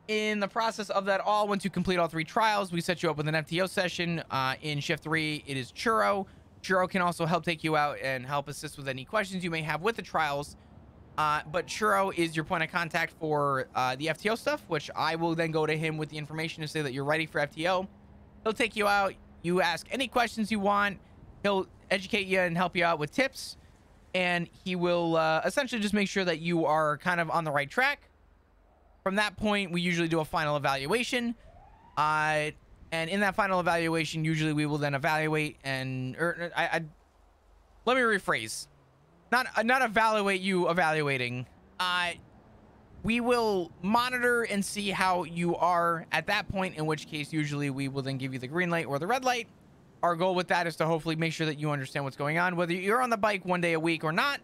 In the process of that all, once you complete all 3 trials, we set you up with an FTO session. In shift 3, it is Churro. Churro can also help take you out and help assist with any questions you may have with the trials. But Churro is your point of contact for the FTO stuff, which I will then go to him with the information to say that you're ready for FTO. He'll take you out. You ask any questions you want. He'll educate you and help you out with tips. And he will essentially just make sure that you are kind of on the right track. From that point, we usually do a final evaluation. And in that final evaluation, usually we will then evaluate and... let me rephrase. Not evaluate you evaluating. We will monitor and see how you are at that point, in which case usually we will then give you the green light or the red light. Our goal with that is to hopefully make sure that you understand what's going on, whether you're on the bike 1 day a week or not,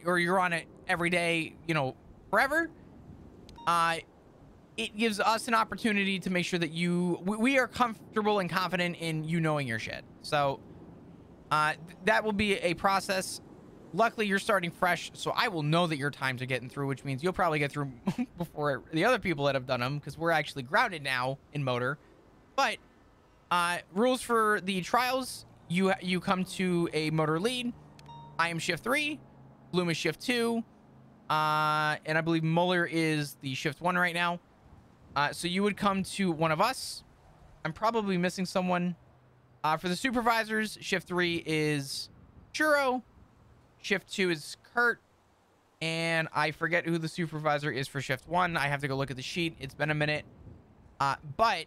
or you're on it every day, you know, forever. It gives us an opportunity to make sure that we are comfortable and confident in you knowing your shit. So that will be a process. Luckily, you're starting fresh, so I will know that your times are getting through, which means you'll probably get through before the other people that have done them, because we're actually grounded now in motor. But rules for the trials, you come to a motor lead. I am shift 3, Bloom is shift 2, and I believe Muller is the shift 1 right now. So you would come to one of us. I'm probably missing someone. For the supervisors, shift 3 is Churro. Shift 2 is Kurt. And I forget who the supervisor is for shift 1. I have to go look at the sheet. It's been a minute. But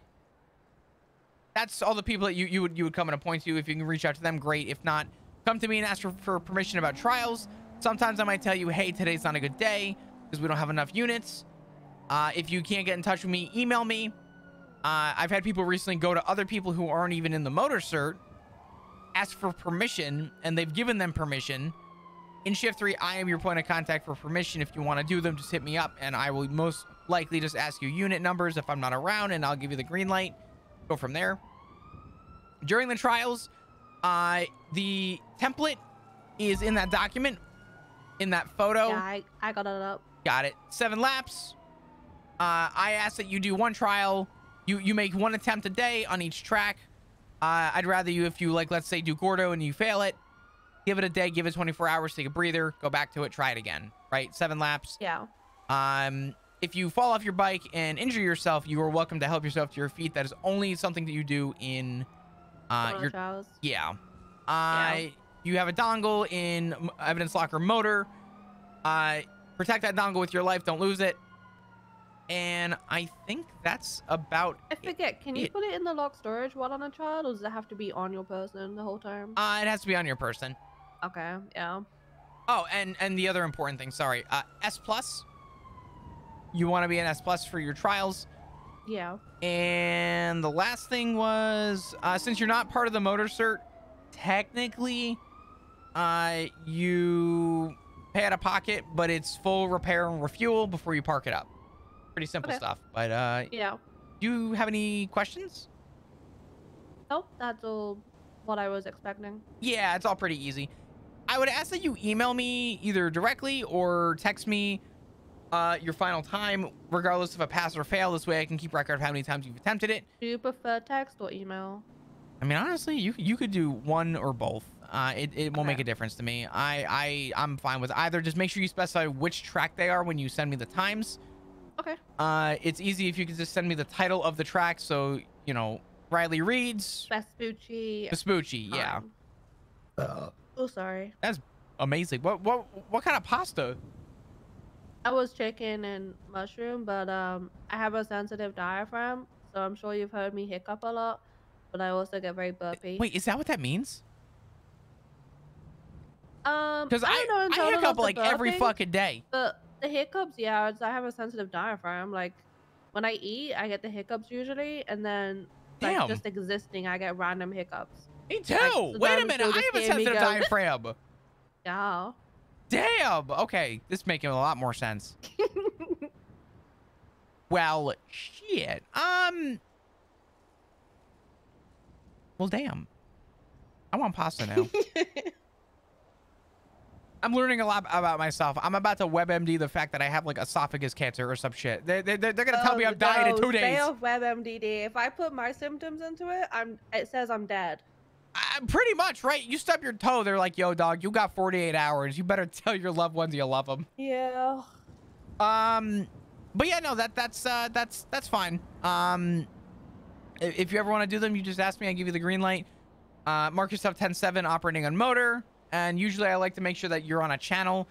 that's all the people that you would come and appoint to. If you can reach out to them, great. If not, come to me and ask for permission about trials. Sometimes I might tell you, hey, today's not a good day because we don't have enough units. If you can't get in touch with me, email me. I've had people recently go to other people who aren't even in the motor cert, ask for permission, and they've given them permission. In shift 3, I am your point of contact for permission. If you want to do them, just hit me up, and I will most likely just ask you unit numbers if I'm not around, and I'll give you the green light. Go from there. During the trials, the template is in that document, in that photo. Yeah, I got it up. Got it. 7 laps. I ask that you do 1 trial. You make 1 attempt a day on each track. I'd rather you, if you, like, let's say do Gordo and you fail it, give it a day, give it 24 hours, take a breather, go back to it, try it again, right? 7 laps. Yeah. If you fall off your bike and injure yourself, you are welcome to help yourself to your feet. That is only something that you do in your trials. Yeah. You have a dongle in evidence locker motor. Protect that dongle with your life. Don't lose it. And I think that's about I forget, can you put it in the lock storage while on a trial, or does it have to be on your person the whole time? It has to be on your person. Okay, yeah. Oh, and the other important thing, sorry, S plus. You want to be an S plus for your trials. Yeah. And the last thing was, since you're not part of the motor cert, technically, you pay out of pocket, but it's full repair and refuel before you park it up. Pretty simple stuff. But yeah. Do you have any questions? Nope, that's all what I was expecting. Yeah, it's all pretty easy. I would ask that you email me either directly or text me your final time, regardless of a pass or fail. This way I can keep record of how many times you've attempted it. Do you prefer text or email? I mean, honestly, you could do one or both. It won't make a difference to me. I'm fine with either. Just make sure you specify which track they are when you send me the times. Okay. It's easy if you could just send me the title of the track. So, you know, Riley Reed's Vespucci. Yeah. Oh, sorry. That's amazing. What kind of pasta? I was chicken and mushroom, but I have a sensitive diaphragm, so I'm sure you've heard me hiccup a lot, but I also get very burpy. Wait, is that what that means? Because I hiccup like every fucking day. The hiccups, yeah, I have a sensitive diaphragm. Like when I eat, I get the hiccups usually, and then like just existing, I get random hiccups. Me too. Like, wait a minute, I have a sensitive diaphragm. Yeah. Damn. Okay, this is making a lot more sense. Well, shit. Well, damn. I want pasta now. I'm learning a lot about myself. I'm about to WebMD the fact that I have like esophagus cancer or some shit. They're gonna tell me I'm dying in 2 days. Stay off WebMD. If I put my symptoms into it, it says I'm dead. Pretty much, right? You stub your toe, they're like, "Yo, dog, you got 48 hours. You better tell your loved ones you love them." Yeah. But yeah, no, that's fine. If you ever want to do them, you just ask me. I give you the green light. Mark yourself 10-7 operating on motor. And usually I like to make sure that you're on a channel.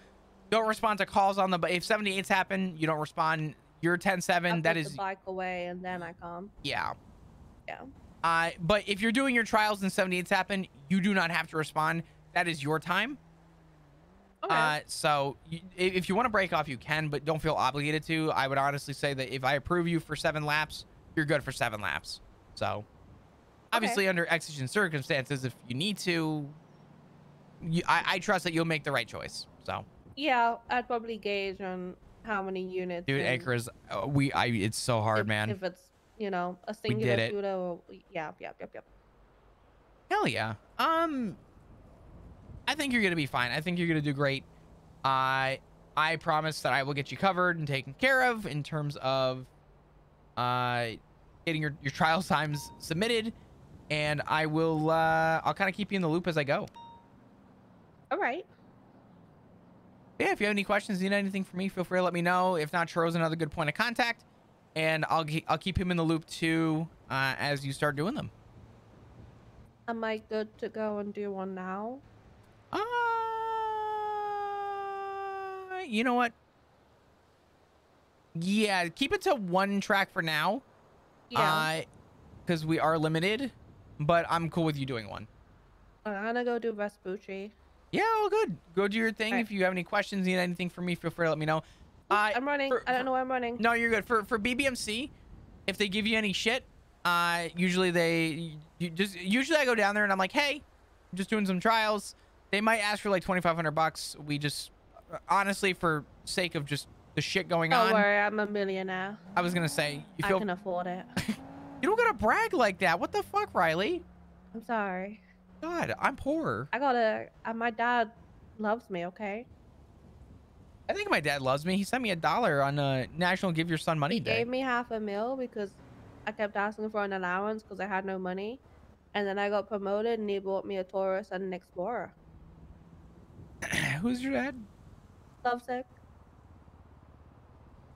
Don't respond to calls on the, but if 78s happen, you don't respond. You're 10-7. That is the bike away and then I come. Yeah. Yeah. But if you're doing your trials and 78s happen, you do not have to respond. That is your time. Okay. So if you want to break off, you can, but don't feel obligated to. I would honestly say that if I approve you for 7 laps, you're good for 7 laps. So obviously under exigent circumstances, if you need to, I trust that you'll make the right choice. So yeah, I'd probably gauge on how many units. Dude, Anchors, it's so hard, man. If it's, you know, a singular shooter or yep. Hell yeah. I think you're gonna be fine. I think you're gonna do great. I promise that I will get you covered and taken care of in terms of getting your trial times submitted, and I will I'll kind of keep you in the loop as I go. All right. Yeah, if you have any questions, need anything from me, feel free to let me know. If not, Tro's another good point of contact, and I'll keep him in the loop too as you start doing them. Am I good to go and do one now? You know what? Yeah, keep it to 1 track for now. Yeah. Because we are limited, but I'm cool with you doing 1. I'm gonna go do Vespucci. Yeah, all good. Go do your thing. Right. If you have any questions, need anything from me, feel free to let me know. I'm running. I don't know why I'm running. No, you're good. For BBMC, if they give you any shit, usually usually I go down there and I'm like, hey, I'm just doing some trials. They might ask for like $2,500. We just, honestly, for sake of just the shit going on. Don't worry, I'm a millionaire. I was gonna say, I can afford it. You don't gotta brag like that. What the fuck, Riley? I'm sorry. God, I'm poor. My dad loves me, okay? I think my dad loves me. He sent me $1 on National Give Your Son Money Day. He gave me $500,000 because I kept asking for an allowance because I had no money. And then I got promoted and he bought me a Taurus and an Explorer. Who's your dad? Lovesick.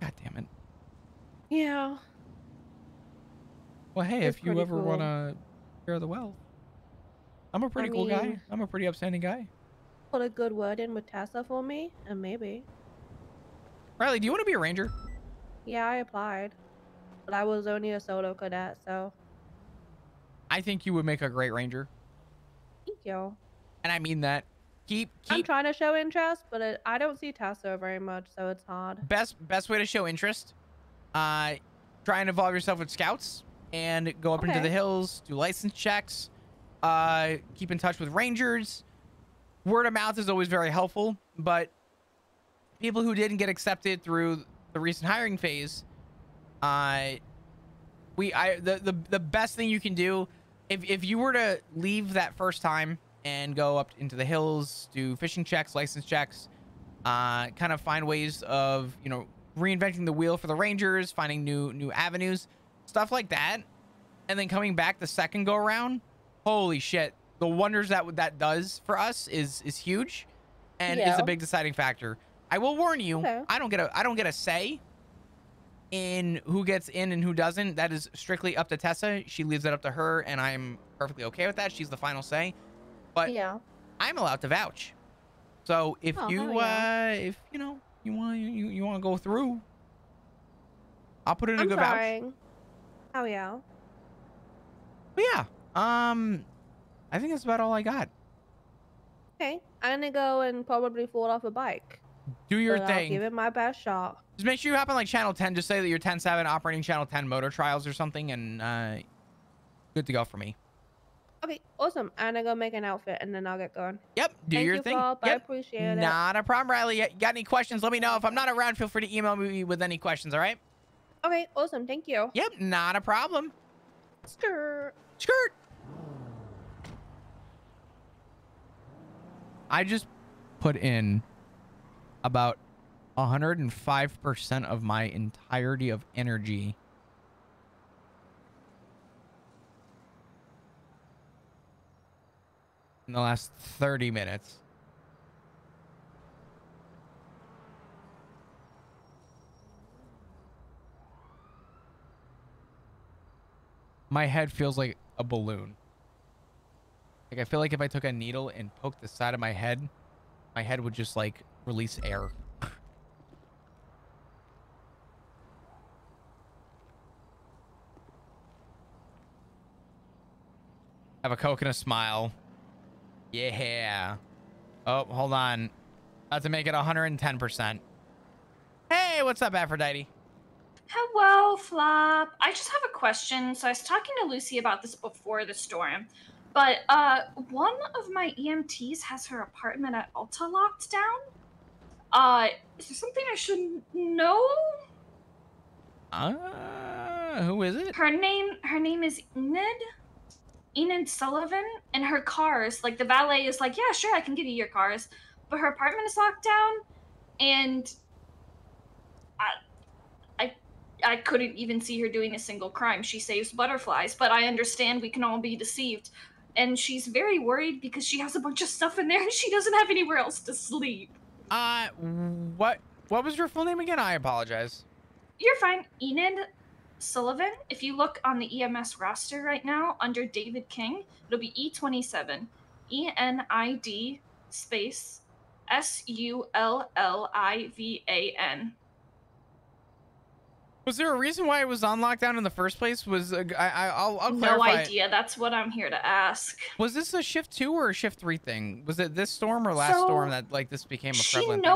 God damn it. Yeah. Well, hey, if you ever want to share the wealth. I'm a pretty cool guy. I'm a pretty upstanding guy. Put a good word in with Tessa for me, and maybe. Riley, do you want to be a ranger? Yeah, I applied. But I was only a solo cadet, so. I think you would make a great ranger. Thank you. And I mean that. I'm trying to show interest, but I don't see Tessa very much, so it's hard. Best way to show interest, try and involve yourself with scouts and go up into the hills, do license checks, keep in touch with rangers. Word of mouth is always very helpful, but people who didn't get accepted through the recent hiring phase, the best thing you can do, if you were to leave that first time and go up into the hills, do fishing checks, license checks, kind of find ways of, you know, reinventing the wheel for the rangers, finding new avenues, stuff like that, and then coming back the second go around, holy shit, the wonders that does for us is huge, and is a big deciding factor. I will warn you, I don't get a say in who gets in and who doesn't. That is strictly up to Tessa. She leaves it up to her, and I'm perfectly okay with that. She's the final say. But I'm allowed to vouch. So if you know you want to go through, I'll put in a good vouch. Oh yeah. But yeah, I think that's about all I got. Okay, I'm gonna go and probably fall off a bike. Do your thing. I'll give it my best shot. Just make sure you hop on like channel 10. Just say that you're 10-7 operating channel 10 motor trials or something, and good to go for me. Okay, awesome. I'm gonna go make an outfit and then I'll get going. Yep, do your thing. Yep. I appreciate it. Not a problem, Riley. You got any questions? Let me know. If I'm not around, feel free to email me with any questions, all right? Okay, awesome. Thank you. Yep, not a problem. Skirt. Skirt. I just put in about 105% of my entirety of energy in the last 30 minutes. My head feels like a balloon. Like I feel like if I took a needle and poked the side of my head would just like release air. Have a Coke and a smile. Yeah. Oh, hold on. About to make it 110%. Hey, what's up, Aphrodite? Hello, Flop. I just have a question. So I was talking to Lucy about this before the storm, but one of my EMTs has her apartment at Ulta locked down. Is there something I should know? Who is it? Her name is Enid Sullivan, and her cars, like the valet is like, yeah, sure, I can give you your cars, but her apartment is locked down, and I couldn't even see her doing a single crime. She saves butterflies, but I understand we can all be deceived. And she's very worried because she has a bunch of stuff in there and she doesn't have anywhere else to sleep. What was your full name again? I apologize. You're fine. Enid Sullivan. If you look on the EMS roster right now under David King, it'll be E27. ENID space SULLIVAN. Was there a reason why it was on lockdown in the first place? Was I'll clarify. No idea. That's what I'm here to ask. Was this a shift 2 or a shift 3 thing? Was it this storm or last storm that like this became a prevalent thing?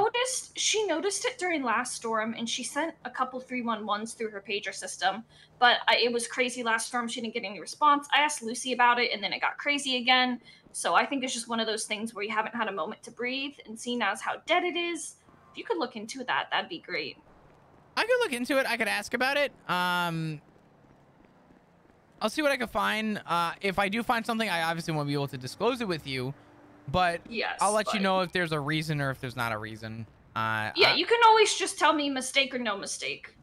She noticed it during last storm, and she sent a couple 311s through her pager system. But it was crazy last storm. She didn't get any response. I asked Lucy about it, and then it got crazy again. So I think it's just one of those things where you haven't had a moment to breathe, and seeing as how dead it is, if you could look into that, that'd be great. I could look into it. I could ask about it. I'll see what I can find. If I do find something, I obviously won't be able to disclose it with you, but yes, I'll let you know if there's a reason or if there's not a reason. Yeah, you can always just tell me mistake or no mistake.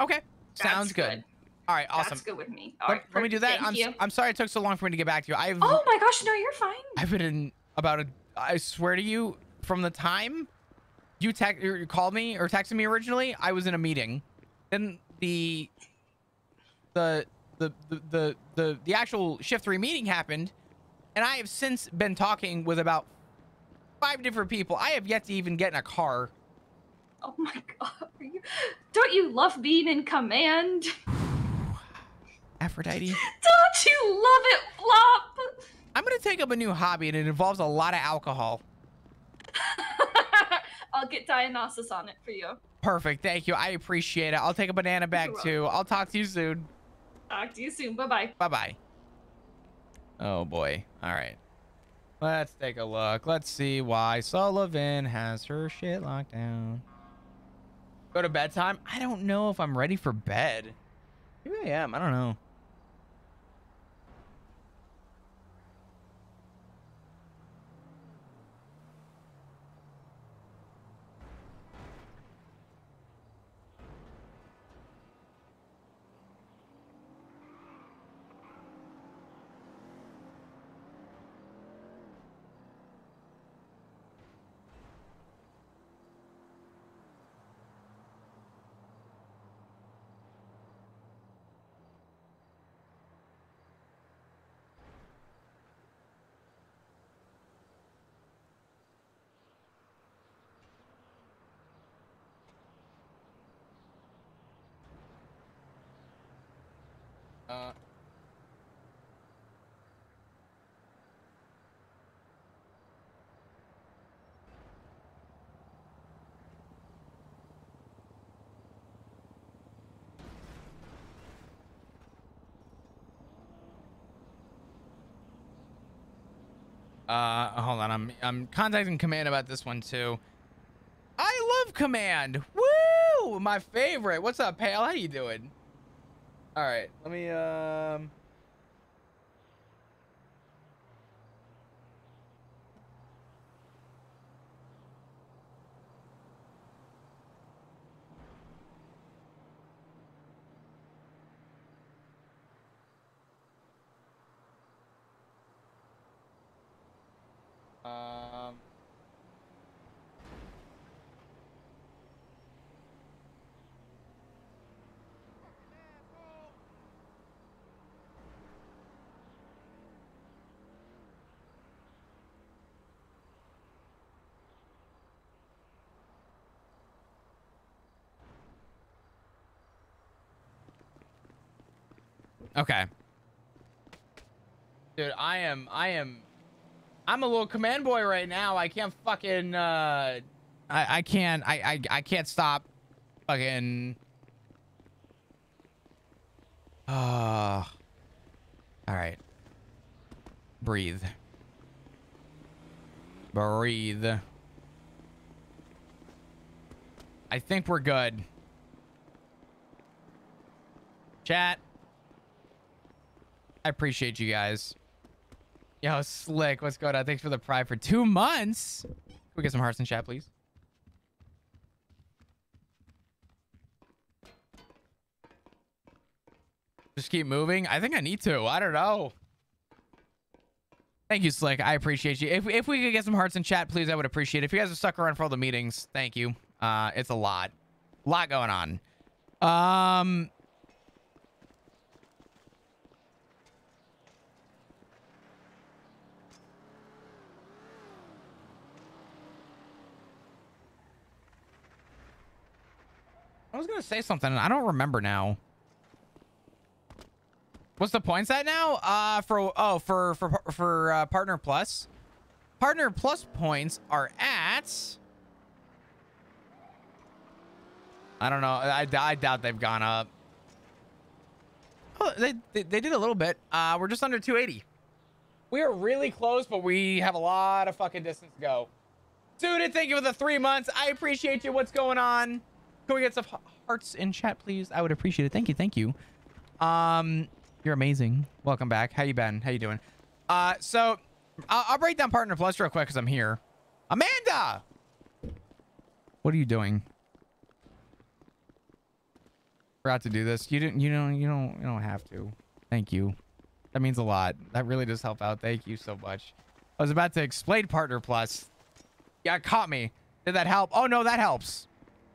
Okay, sounds good. All right, awesome. That's good with me. All right, let me do that. Thank you. I'm sorry it took so long for me to get back to you. Oh my gosh, no, you're fine. I've been in about I swear to you, from the time you called me or texted me originally, I was in a meeting. Then the actual shift 3 meeting happened, and I have since been talking with about 5 different people. I have yet to even get in a car. Oh my god, don't you love being in command? Aphrodite. Don't you love it, Flop? I'm gonna take up a new hobby, and it involves a lot of alcohol. I'll get Dionysus on it for you. Perfect, thank you. I appreciate it. I'll take a banana back too. I'll talk to you soon. Talk to you soon. Bye-bye. Bye-bye. Oh boy. All right. Let's take a look. Let's see why Sullivan has her shit locked down. Go to bedtime? I don't know if I'm ready for bed. Maybe I am. I don't know. Hold on. I'm contacting Command about this one too. I love Command. Woo! My favorite. What's up, Pale? How you doing? All right. Let me Okay. Dude, I'm a little command boy right now. I can't fucking I can't stop fucking all right. Breathe. Breathe. I think we're good. Chat. I appreciate you guys. Yo, Slick, what's going on? Thanks for the pride for 2 months. Can we get some hearts in chat, please? Just keep moving. I think I need to. I don't know. Thank you, Slick. I appreciate you. If we could get some hearts in chat, please, I would appreciate it. If you guys have stuck around for all the meetings, thank you. It's a lot going on. I was gonna say something. I don't remember now. What's the points at now? For Partner Plus. Partner Plus points are at. I don't know. I doubt they've gone up. Oh, they did a little bit. We're just under 280. We are really close, but we have a lot of fucking distance to go. Dude, thank you for the 3 months. I appreciate you. What's going on? Can we get some hearts in chat, please? I would appreciate it. Thank you. Thank you. You're amazing. Welcome back. How you been? How you doing? So I'll break down Partner Plus real quick because I'm here. Amanda, what are you doing? Forgot to do this. You don't have to. Thank you. That means a lot. That really does help out. Thank you so much. I was about to explain Partner Plus. Yeah, it caught me. Did that help? Oh no, that helps.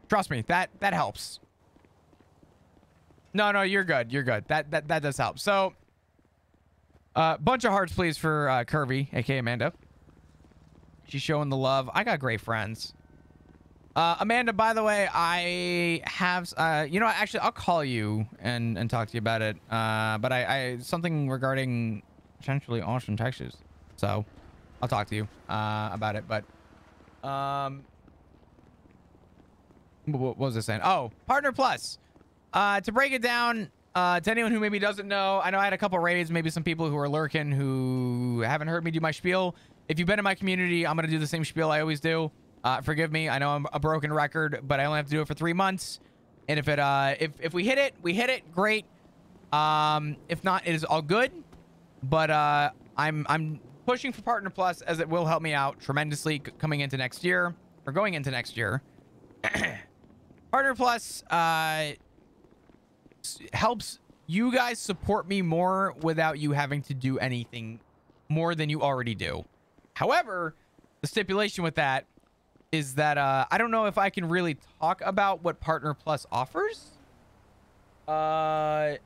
Trust me, that helps. No, you're good. You're good. That does help. So, bunch of hearts, please, for Curvy, aka Amanda. She's showing the love. I got great friends. Amanda, by the way, I have, actually, I'll call you and talk to you about it. But I something regarding potentially Austin, Texas. So, I'll talk to you about it. But, what was I saying? Oh, Partner Plus. To break it down, to anyone who maybe doesn't know, I know I had a couple raids, maybe some people who are lurking who haven't heard me do my spiel. If you've been in my community, I'm going to do the same spiel I always do. Forgive me. I know I'm a broken record, but I only have to do it for 3 months. And if it, if we hit it, we hit it. Great. If not, it is all good. But, I'm pushing for Partner Plus as it will help me out tremendously coming into next year or going into next year. Partner Plus, helps you guys support me more without you having to do anything more than you already do. However, the stipulation with that is that I don't know if I can really talk about what Partner Plus offers. I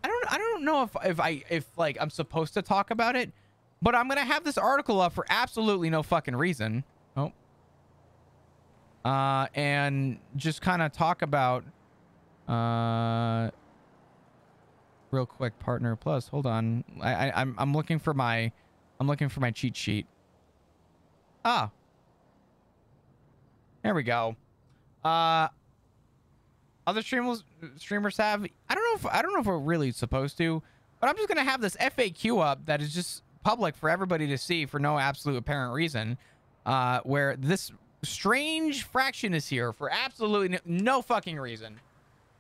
don't know if like I'm supposed to talk about it, but I'm gonna have this article up for absolutely no fucking reason. Oh. And just kind of talk about real quick Partner Plus. Hold on. I'm looking for my cheat sheet. Ah. There we go. Other streamers have, I don't know if we're really supposed to, but I'm just gonna have this FAQ up that is just public for everybody to see for no absolute apparent reason, where this strange fraction is here for absolutely no fucking reason.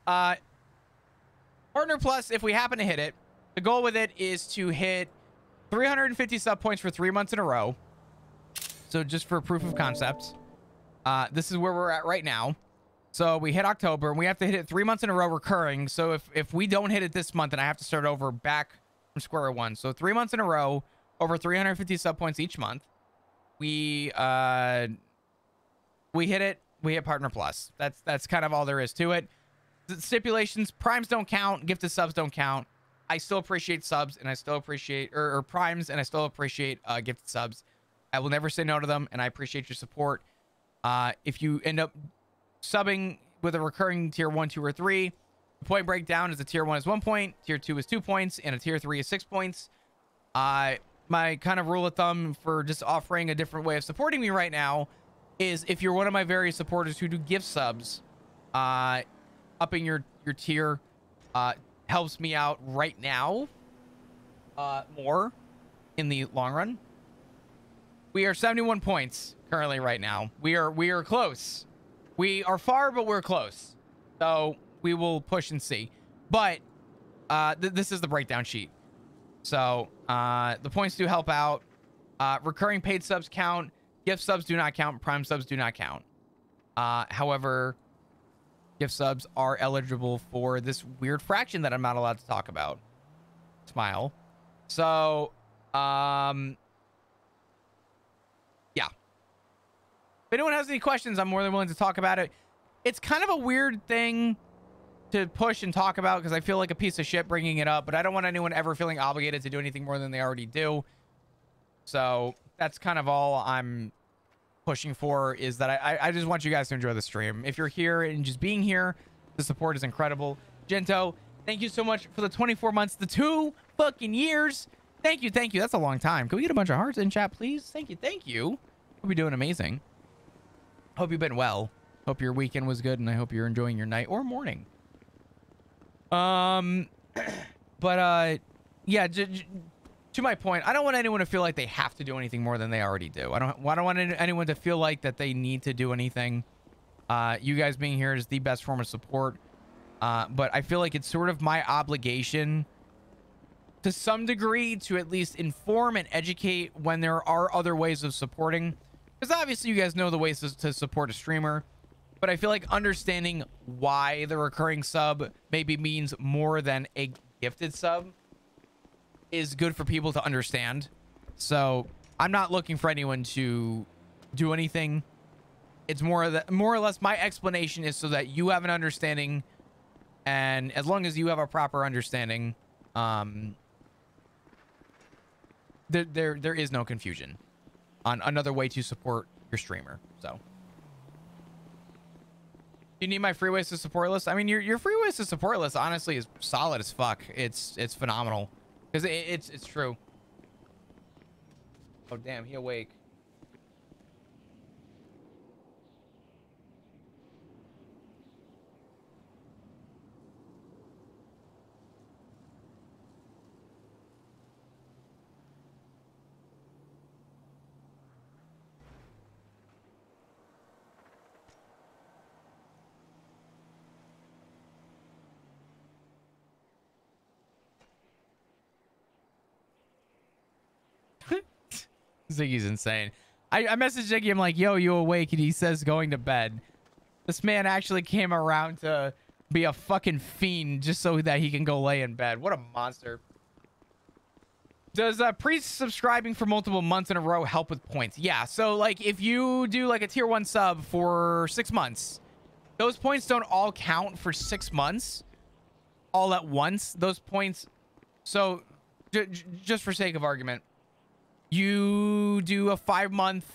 Partner Plus, if we happen to hit it, the goal with it is to hit 350 sub points for 3 months in a row. So just for proof of concept, this is where we're at right now. So we hit October and we have to hit it 3 months in a row recurring. So if we don't hit it this month, then I have to start over back from square one. So 3 months in a row, over 350 sub points each month. We hit it. We hit Partner Plus. That's kind of all there is to it. The stipulations: primes don't count, gifted subs don't count. I still appreciate subs, and I still appreciate or primes, and I still appreciate gifted subs. I will never say no to them, and I appreciate your support. If you end up subbing with a recurring tier 1, 2, or 3, The point breakdown is a tier 1 is 1 point, tier 2 is 2 points, and a tier 3 is 6 points. My kind of rule of thumb for just offering a different way of supporting me right now is if you're one of my various supporters who do gift subs, upping your tier helps me out right now more in the long run. We are 71 points currently right now. We are close. We are far, but we're close. So we will push and see. But this is the breakdown sheet. So the points do help out. Recurring paid subs count. Gift subs do not count. Prime subs do not count. However, gift subs are eligible for this weird fraction that I'm not allowed to talk about. Smile. So, yeah. If anyone has any questions, I'm more than willing to talk about it. It's kind of a weird thing to push and talk about because I feel like a piece of shit bringing it up, but I don't want anyone ever feeling obligated to do anything more than they already do. So that's kind of all I'm pushing for, is that I just want you guys to enjoy the stream. If you're here and just being here, the support is incredible. Gento, thank you so much for the 24 months, the 2 fucking years. Thank you. That's a long time. Can we get a bunch of hearts in chat, please? Thank you. Hope you're doing amazing. Hope you've been well. Hope your weekend was good, and I hope you're enjoying your night or morning. But yeah, to my point, I don't want anyone to feel like they have to do anything more than they already do. I don't want anyone to feel like that they need to do anything. You guys being here is the best form of support. But I feel like it's sort of my obligation to some degree to at least inform and educate when there are other ways of supporting. Because obviously you guys know the ways to support a streamer. But I feel like understanding why the recurring sub maybe means more than a gifted sub is good for people to understand. So I'm not looking for anyone to do anything. It's more or less my explanation is so that you have an understanding, and as long as you have a proper understanding, there is no confusion on another way to support your streamer. So you need my free ways to support list. I mean, your free ways to support list honestly is solid as fuck. It's phenomenal because it's true. Oh damn, he awake. Ziggy's insane. I messaged Ziggy. I'm like, yo, you awake? And he says going to bed. This man actually came around to be a fucking fiend just so that he can go lay in bed. What a monster. Does pre-subscribing for multiple months in a row help with points? Yeah. So like if you do like a tier 1 sub for 6 months, those points don't all count for 6 months all at once. Those points. So just for sake of argument, you do a 5-month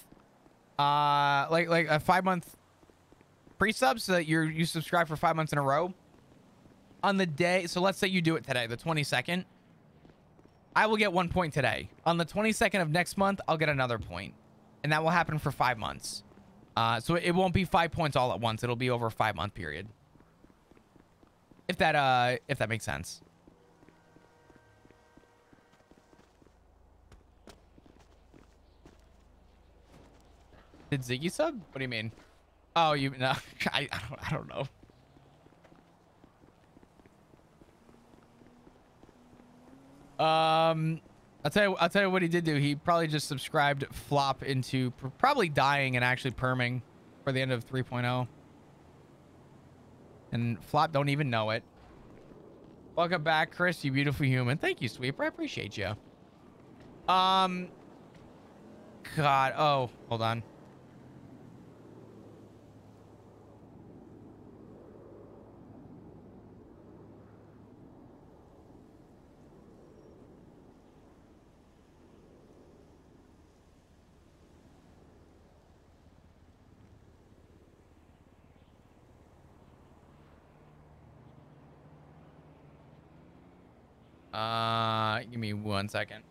like a 5-month pre-sub so that you subscribe for 5 months in a row on the day. So let's say you do it today, the 22nd. I will get 1 point today. On the 22nd of next month, I'll get another point, and that will happen for 5 months. So it won't be 5 points all at once. It'll be over a 5-month period. If that makes sense. Did Ziggy sub? What do you mean? Oh, you no, I don't know. I'll tell you what he did do. He probably just subscribed Flop into probably dying and actually perming for the end of 3.0. And Flop don't even know it. Welcome back, Chris, you beautiful human. Thank you, Sweeper. I appreciate you. God. Oh, hold on. Give me 1 second.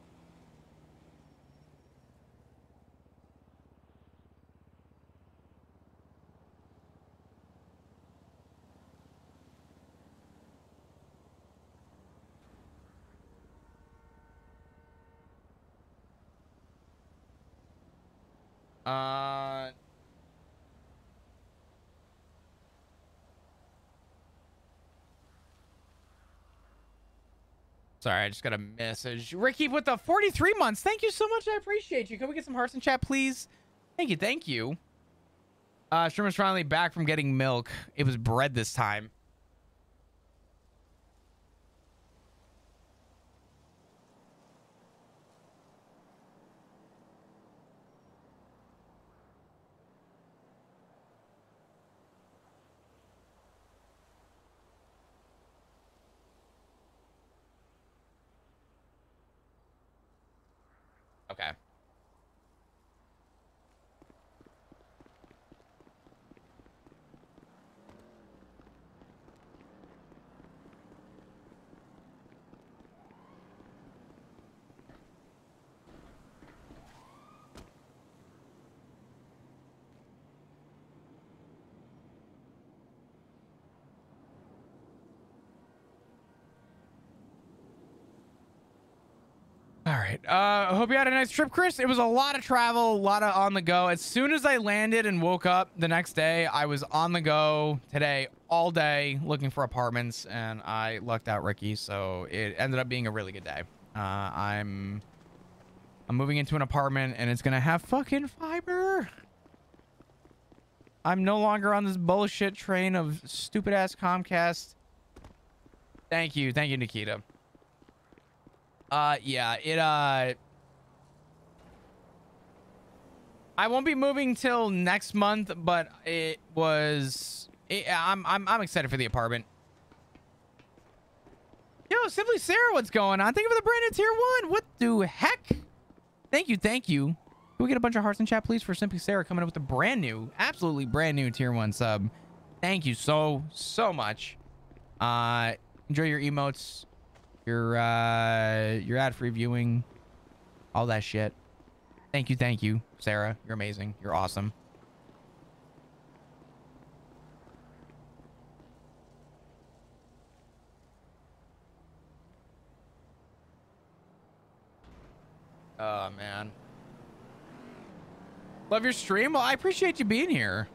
Sorry, I just got a message. Ricky with the 43 months. Thank you so much. I appreciate you. Can we get some hearts in chat, please? Thank you. Thank you. Sherman's finally back from getting milk. It was bread this time. Okay. All right. Hope you had a nice trip, Chris. It was a lot of travel, a lot of on the go. As soon as I landed and woke up the next day, I was on the go today all day looking for apartments, and I lucked out Ricky, so it ended up being a really good day. I'm moving into an apartment, and it's gonna have fucking fiber. I'm no longer on this bullshit train of stupid ass Comcast. Thank you, Nikita. Yeah, I won't be moving till next month, but I'm excited for the apartment. Yo, Simply Sarah, what's going on? Thank you for the brand new tier 1. What the heck? Thank you. Can we get a bunch of hearts in chat, please, for Simply Sarah coming up with a brand new, absolutely brand new tier 1 sub. Thank you so much. Enjoy your emotes. Your ad-free viewing, all that shit. Thank you, Sarah. You're amazing. You're awesome. Oh, man. Love your stream. Well, I appreciate you being here.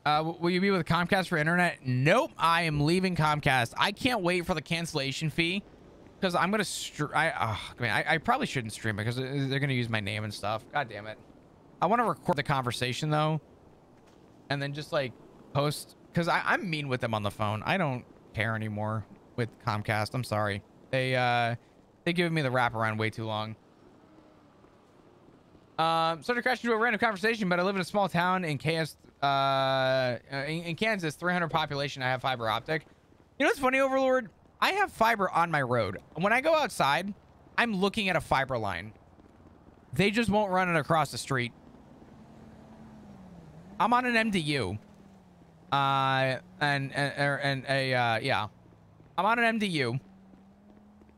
Will you be with Comcast for internet? Nope, I am leaving Comcast. I can't wait for the cancellation fee because I'm gonna I probably shouldn't stream it because they're gonna use my name and stuff. God damn it. I want to record the conversation though, and then just like post because I'm mean with them on the phone. I don't care anymore with Comcast. I'm sorry. They give me the wraparound way too long. Started crashing into a random conversation, but I live in a small town in Kansas, 300 population. I have fiber optic. You know what's funny, Overlord? I have fiber on my road. When I go outside, I'm looking at a fiber line. They just won't run it across the street. I'm on an MDU. Yeah. I'm on an MDU.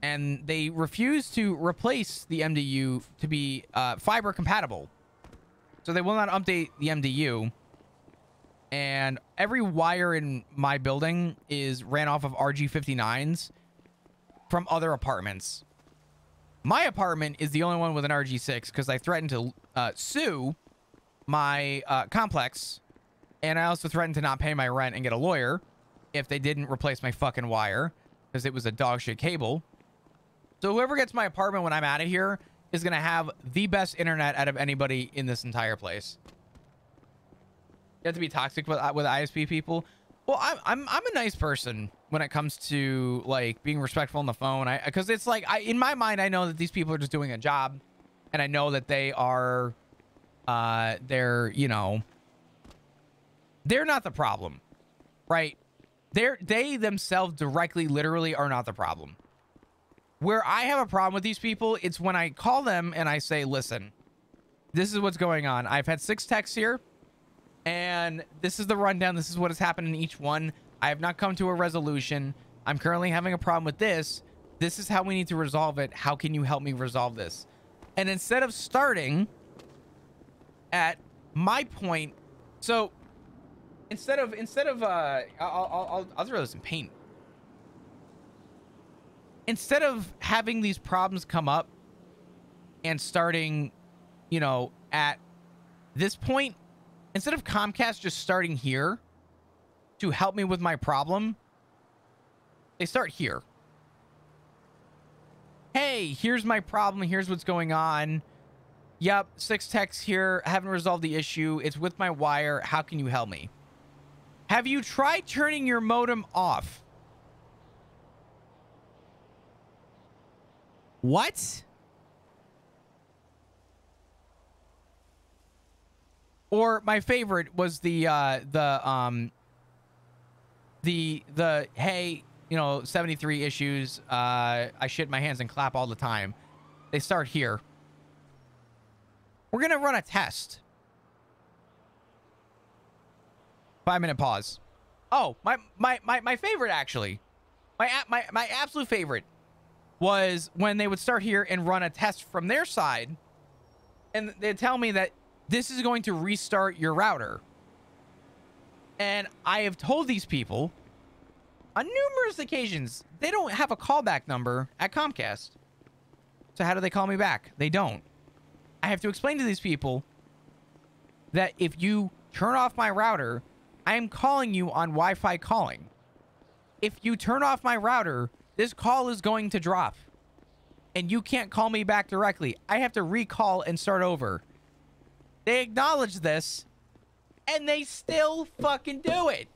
And they refuse to replace the MDU to be fiber compatible. So they will not update the MDU. And every wire in my building is ran off of RG59s from other apartments. My apartment is the only one with an RG6 because I threatened to sue my complex. And I also threatened to not pay my rent and get a lawyer if they didn't replace my fucking wire because it was a dog shit cable. So whoever gets my apartment when I'm out of here is going to have the best internet out of anybody in this entire place. You have to be toxic with ISP people. Well, I'm a nice person when it comes to like being respectful on the phone. Because it's like in my mind, I know that these people are just doing a job, and I know that they are, they're not the problem, right? They themselves directly, literally are not the problem. Where I have a problem with these people, it's when I call them and I say, listen, this is what's going on. I've had 6 texts here. And this is the rundown. This is what has happened in each one. I have not come to a resolution. I'm currently having a problem with this. This is how we need to resolve it. How can you help me resolve this? And instead of starting at my point, so instead of I'll throw this in paint. Instead of having these problems come up and starting, you know, at this point, instead of Comcast just starting here to help me with my problem, they start here. Hey, here's my problem. Here's what's going on. Yep, 6 techs here. I haven't resolved the issue. It's with my wire. How can you help me? Have you tried turning your modem off? What? Or my favorite was the hey, you know, 73 issues. I shit my hands and clap all the time. They start here. We're gonna run a test. 5-minute pause. Oh, my favorite actually. My absolute favorite was when they would start here and run a test from their side, and they'd tell me that this is going to restart your router. And I have told these people on numerous occasions, they don't have a callback number at Comcast. So how do they call me back? They don't. I have to explain to these people that if you turn off my router, I am calling you on Wi-Fi calling. If you turn off my router, this call is going to drop. And you can't call me back directly. I have to recall and start over. They acknowledge this, and they still fucking do it.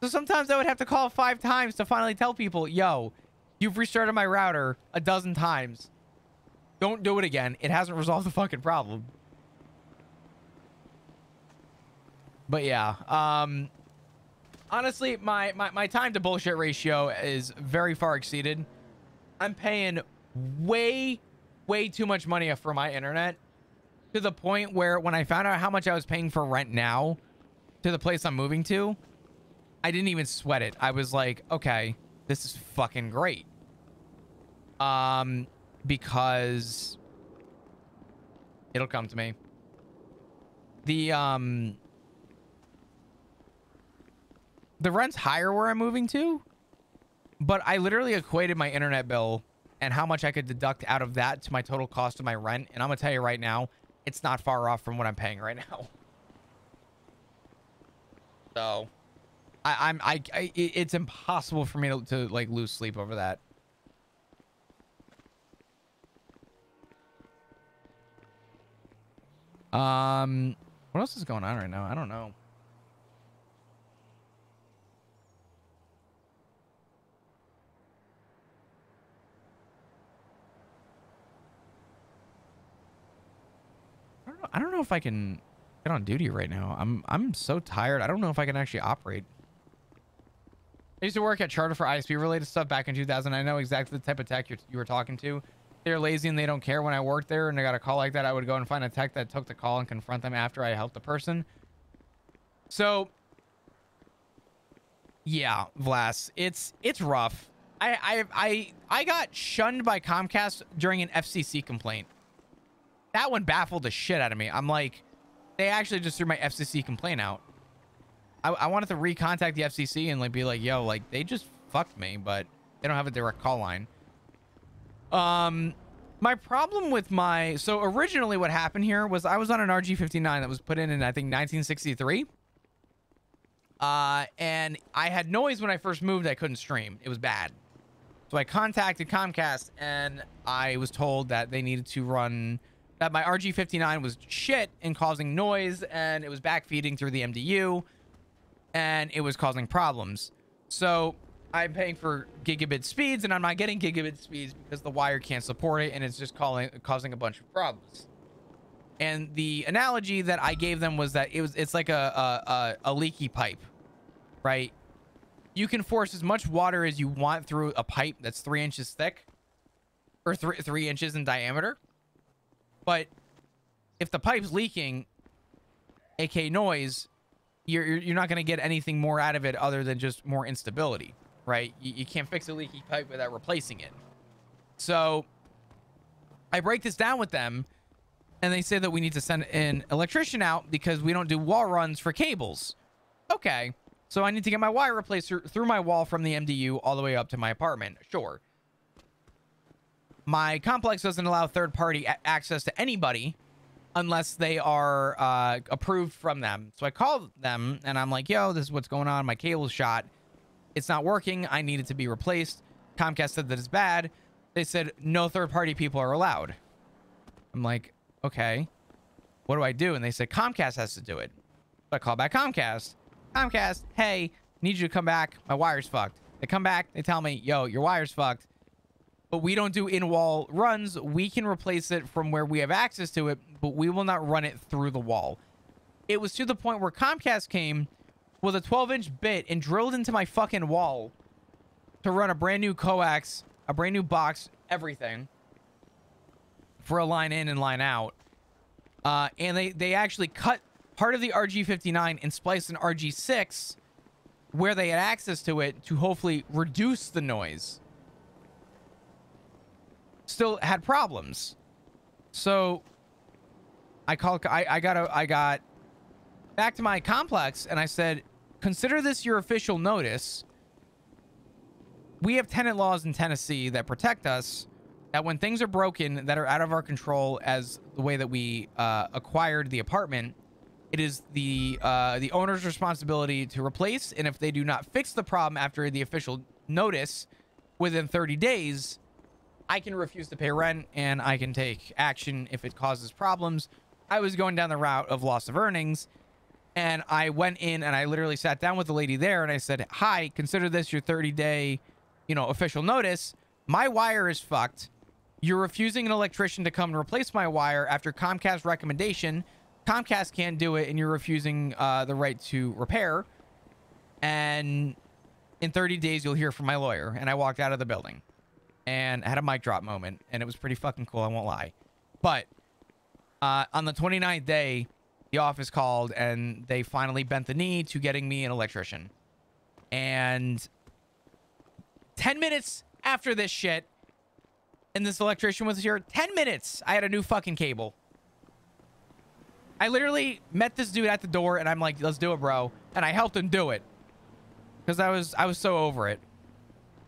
So sometimes I would have to call 5 times to finally tell people, yo, you've restarted my router a dozen times. Don't do it again. It hasn't resolved the fucking problem. But yeah, honestly, my time to bullshit ratio is very far exceeded. I'm paying way too much money for my internet, to the point where when I found out how much I was paying for rent now to the place I'm moving to, I didn't even sweat it. I was like, okay, this is fucking great. Because it'll come to me. The rent's higher where I'm moving to, but I literally equated my internet bill and how much I could deduct out of that to my total cost of my rent. And I'm gonna tell you right now, it's not far off from what I'm paying right now. So it's impossible for me to like lose sleep over that. What else is going on right now? I don't know. I don't know if I can get on duty right now. I'm so tired. I don't know if I can actually operate. I used to work at Charter for ISP related stuff back in 2000. I know exactly the type of tech you were talking to. They're lazy and they don't care. When I worked there and I got a call like that, I would go and find a tech that took the call and confront them after I helped the person. So yeah, Vlas, it's rough. I got shunned by Comcast during an FCC complaint. That one baffled the shit out of me. I'm like, they actually just threw my FCC complaint out. I wanted to recontact the FCC and like be like, yo, like they just fucked me, but they don't have a direct call line. My problem with so originally what happened here was I was on an RG59 that was put in I think 1963. And I had noise when I first moved. I couldn't stream. It was bad. So I contacted Comcast and I was told that they needed to run, that my RG59 was shit and causing noise, and it was backfeeding through the MDU and it was causing problems. So I'm paying for gigabit speeds and I'm not getting gigabit speeds because the wire can't support it, and it's just causing a bunch of problems. And the analogy that I gave them was that it's like a leaky pipe, right? You can force as much water as you want through a pipe that's 3 inches thick, or 3 inches in diameter. But if the pipe's leaking aka noise, you're not going to get anything more out of it other than just more instability, right? You can't fix a leaky pipe without replacing it. So I break this down with them, and they say that we need to send an electrician out because we don't do wall runs for cables. Okay, so I need to get my wire replaced through my wall from the MDU all the way up to my apartment. Sure. My complex doesn't allow third-party access to anybody unless they are approved from them. So I called them, and I'm like, yo, this is what's going on. My cable's shot. It's not working. I need it to be replaced. Comcast said that it's bad. They said no third-party people are allowed. I'm like, okay, what do I do? And they said Comcast has to do it. So I call back Comcast. Comcast, hey, need you to come back. My wire's fucked. They come back. They tell me, yo, your wire's fucked. But we don't do in-wall runs. We can replace it from where we have access to it, but we will not run it through the wall. It was to the point where Comcast came with a 12-inch bit and drilled into my fucking wall to run a brand new coax, a brand new box, everything for a line in and line out. And they actually cut part of the RG59 and spliced an RG6 where they had access to it to hopefully reduce the noise. Still had problems. So I got back to my complex and I said, consider this your official notice. We have tenant laws in Tennessee that protect us, that when things are broken that are out of our control, as the way that we acquired the apartment, it is the owner's responsibility to replace. And if they do not fix the problem after the official notice within 30 days, I can refuse to pay rent and I can take action if it causes problems. I was going down the route of loss of earnings, and I went in and I literally sat down with the lady there and I said, hi, consider this your 30-day, official notice. My wire is fucked. You're refusing an electrician to come and replace my wire after Comcast recommendation. Comcast can't do it, and you're refusing the right to repair. And in 30 days, you'll hear from my lawyer. And I walked out of the building and had a mic drop moment, and it was pretty fucking cool, I won't lie. But on the 29th day, the office called, and they finally bent the knee to getting me an electrician. And 10 minutes after this shit, and this electrician was here, 10 minutes, I had a new fucking cable. I literally met this dude at the door, and I'm like, let's do it, bro. And I helped him do it because I was so over it.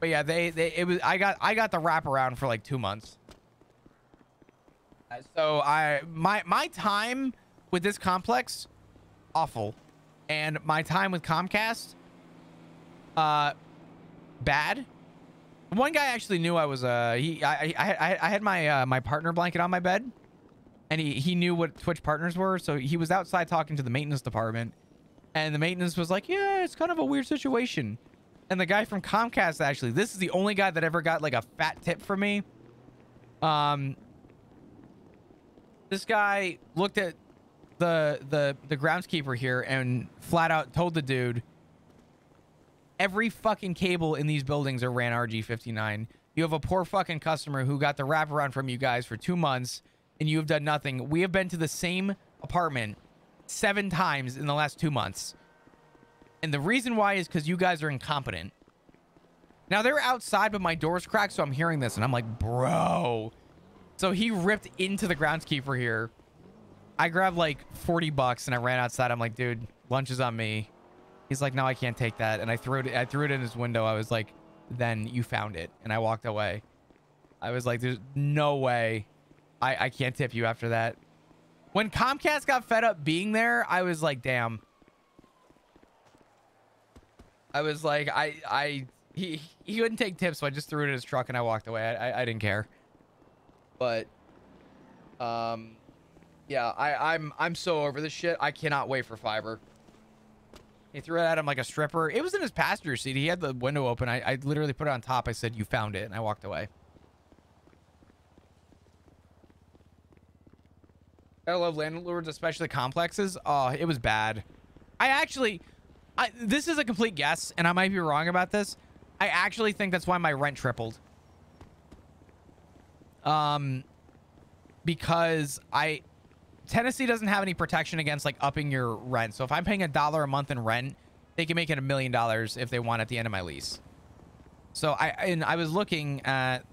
But yeah, I got the wraparound for like 2 months. So my time with this complex, awful, and my time with Comcast, bad. One guy actually knew I was I had my partner blanket on my bed, and he knew what Twitch partners were, so he was outside talking to the maintenance department, and the maintenance was like, yeah, it's kind of a weird situation. And the guy from Comcast, actually, this is the only guy that ever got like a fat tip from me. This guy looked at the groundskeeper here and flat out told the dude, every fucking cable in these buildings are ran RG59. You have a poor fucking customer who got the wraparound from you guys for 2 months, and you have done nothing. We have been to the same apartment 7 times in the last 2 months. And the reason why is because you guys are incompetent. Now, they're outside, but my door's cracked, so I'm hearing this, and I'm like, bro. So he ripped into the groundskeeper here. I grabbed like $40, and I ran outside. I'm like, dude, lunch is on me. He's like, no, I can't take that. And I threw it in his window. I was like, then you found it. And I walked away. I was like, there's no way I can't tip you after that. When Comcast got fed up being there, I was like, damn. I was like, he couldn't take tips, so I just threw it in his truck and I walked away. I didn't care. But yeah, I'm so over this shit. I cannot wait for fiber. He threw it at him like a stripper. It was in his passenger seat. He had the window open. I literally put it on top. I said, you found it, and I walked away. I love landlords, especially complexes. Oh, it was bad. This is a complete guess, and I might be wrong about this. I actually think that's why my rent tripled. Because Tennessee doesn't have any protection against like upping your rent. So if I'm paying $1 a month in rent, they can make it $1 million if they want at the end of my lease. So I was looking at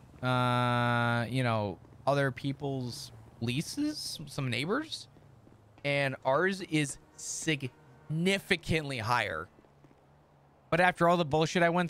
you know, other people's leases, some neighbors, and ours is significantly higher. But after all the bullshit I went through